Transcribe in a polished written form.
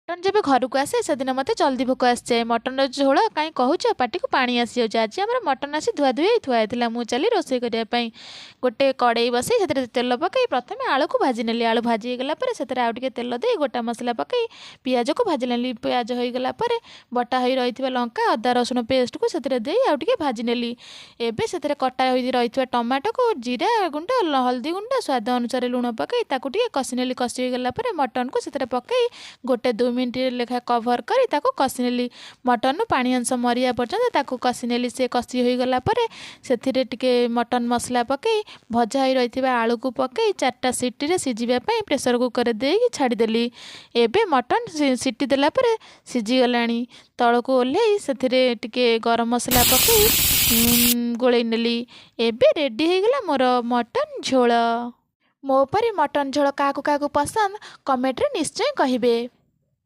Mutton जब घर को आसे से दिन मत जल्दी भोक आसे मटन झोल कहीं कहूच पाटी को पानी आसी जाऊँ। आज आम मटन आसी धुआ धुई थुआई मु चली रोसे करने गोटे कड़े बसई से तेल पकई प्रथम आलू को भाजी नेली आलू भाजी गलापर से आउ टे तेल दे गोटा मसला पकई पियाज को भाजी नेली पियाज हो गलापर बटा हो रही लंका अदा रसुण पेस्ट को से भाजी नेली एबे से कटा हो रही टमाटो को जीरा गुंड हल्दी गुंड स्वाद अनुसार लुण पकई ताकू कषि नेली कषि हो गलापर मटन को से पकई गोटे 2 मिनट लेखा कभर करी ताको कषि नेली मटन पानी अंश मरिया पर्यंत ताको कषि नेली से कषि हो गला परे सेथिरे टिके मटन मसला पकई भजा हो रही आलू को पकई 4टा सीटी रे सिझिबा पई प्रेशर कुकर दे छाड़ी देली। एबे मटन सीटी देला परे सिझी गलानी तळको ओल्हेई सेथिरे टिके गरम मसला पकई गोळेई नेली। एबे रेडी हो गला मोर मटन झोल। मो परी मटन झोल काकू काकू पसंद कमेंट रे निश्चय कहिबे।